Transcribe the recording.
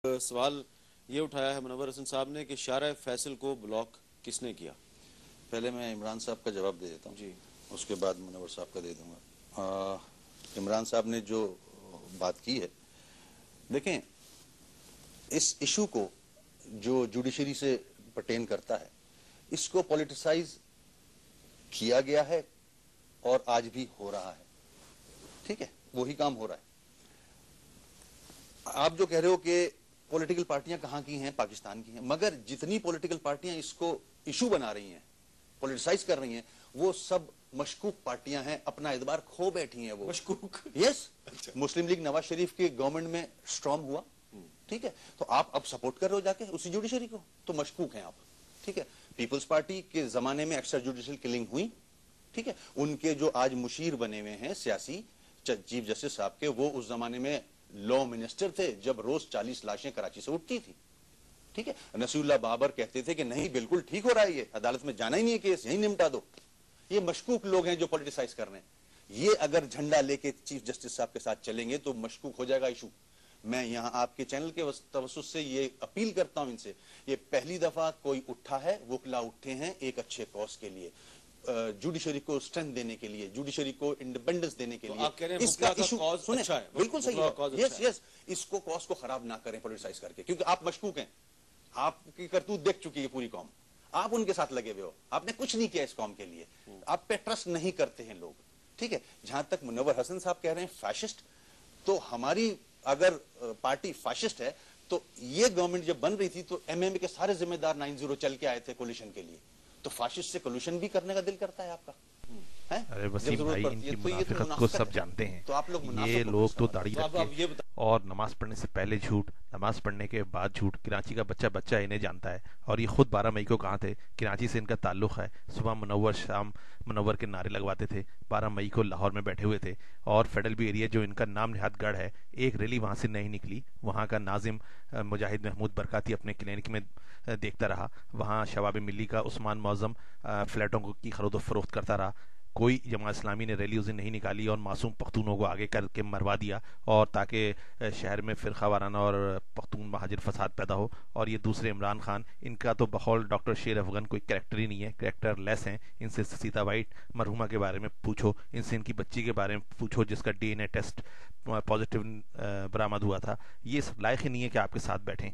سوال یہ اٹھایا ہے منور حسن صاحب نے کہ شارع فیصل کو بلاک کس نے کیا؟ پہلے میں عمران صاحب کا جواب دے دیتا ہوں جی اس کے بعد منور صاحب کا دے دوں گا۔ عمران صاحب نے جو بات کی ہے، دیکھیں اس ایشو کو جو جوڈیشری سے پرٹین کرتا ہے اس کو پولیٹیسائز کیا گیا ہے اور آج بھی ہو رہا ہے، ٹھیک ہے، وہی کام ہو رہا ہے۔ آپ جو کہہ رہے ہو کہ پولیٹیکل پارٹیاں کہاں کی ہیں، پاکستان کی ہیں، مگر جتنی پولیٹیکل پارٹیاں اس کو ایشو بنا رہی ہیں، پولیٹیسائز کر رہی ہیں، وہ سب مشکوک پارٹیاں ہیں، اپنا اعتبار کھو بیٹھی ہیں وہ مشکوک یس مسلم لیگ نواز شریف کی گورنمنٹ میں سٹرانگ ہوا، ٹھیک ہے، تو آپ اب سپورٹ کر رہے ہو جا کے اسی جوڈیشری کو، تو مشکوک ہیں آپ، ٹھیک ہے۔ پیپلز پارٹی کے زمانے میں ایکسٹرا جوڈیشل کلنگ ہوئی، ٹھیک ہے، ان کے جو آج مشیر بنے ہوئے ہیں سیاسی چیف جسٹس صاحب کے، وہ اس زمانے میں لا منسٹر تھے جب روز 40 لاشیں کراچی سے اٹھتی تھی، ٹھیک ہے۔ نصیر اللہ بابر کہتے تھے کہ نہیں بالکل ٹھیک ہو رہا ہے، یہ عدالت میں جانا ہی نہیں ہے، کیس یہیں نمٹا دو۔ یہ مشکوک لوگ ہیں جو پولیٹیسائز کر رہے ہیں، یہ اگر جھنڈا لے کے چیف جسٹس صاحب کے ساتھ چلیں گے تو مشکوک ہو جائے گا ایشو۔ میں یہاں آپ کے چینل کے توسط سے یہ اپیل کرتا ہوں ان سے، یہ پہلی دفعہ کوئی اٹھا ہے، وکلا اٹھے ہیں ایک اچھے کاز کے لیے، جوڈیشری کو اسٹرینتھ دینے کے لیے، جوڈیشری کو انڈیپینڈنس دینے کے لیے۔ آپ کہہ رہے ہیں اس کا وکلا ایشو کاز سنیں، اچھا ہے، بالکل صحیح وکلا ہے، کاز یس اچھا ہے۔ یس، اس کو کاز کو خراب نہ کریں پولیٹیسائز کر کے، کیونکہ آپ مشکوک ہیں، آپ کی کرتوت دیکھ چکی ہے پوری قوم، آپ ان کے ساتھ لگے ہوئے ہو، آپ نے کچھ نہیں کیا اس قوم کے لیے، آپ پہ ٹرسٹ نہیں کرتے ہیں لوگ، ٹھیک ہے۔ جہاں تک منور حسن صاحب کہہ رہے ہیں فیشسٹ، تو ہماری اگر پارٹی فیشسٹ ہے تو یہ گورنمنٹ جب بن رہی تھی تو ایم ایم اے کے سارے ذمہ دار 9-0 چل کے آئے تھے کولیشن کے لیے، تو فاشسٹ سے کولیشن بھی کرنے کا دل کرتا ہے آپ کا؟ ارے وسیم بھائی، ان کی منافقت کو سب جانتے ہیں، تو آپ لوگ یہ لوگ تو داڑھی رکھ اب یہ کے اور نماز پڑھنے سے پہلے جھوٹ، نماز پڑھنے کے بعد جھوٹ، کراچی کا بچہ بچہ انہیں جانتا ہے، اور یہ خود 12 مئی کو کہاں تھے، کراچی سے ان کا تعلق ہے، صبح منور شام منور کے نعرے لگواتے تھے، 12 مئی کو لاہور میں بیٹھے ہوئے تھے، اور فیڈرل بی ایریا جو ان کا نام نہاد گڑھ ہے، ایک ریلی وہاں سے نہیں نکلی، وہاں کا ناظم مجاہد محمود برکاتی اپنے کلینک میں دیکھتا رہا، وہاں شباب ملی کا عثمان معظم فلیٹوں کی خرید و فروخت کرتا رہا، کوئی جماعت اسلامی نے ریلی اس دن نہیں نکالی اور معصوم پختونوں کو آگے کر کے مروا دیا، اور تاکہ شہر میں فرقہ وارانہ اور پختون مہاجر فساد پیدا ہو۔ اور یہ دوسرے عمران خان، ان کا تو بقول ڈاکٹر شیر افغان کوئی کریکٹر ہی نہیں ہے، کریکٹر لیس ہیں۔ ان سے سیتا وائٹ مرحومہ کے بارے میں پوچھو، ان سے ان کی بچی کے بارے میں پوچھو جس کا D N A test positive برآمد ہوا تھا، یہ لائق ہی نہیں ہے کہ آپ کے ساتھ بیٹھیں۔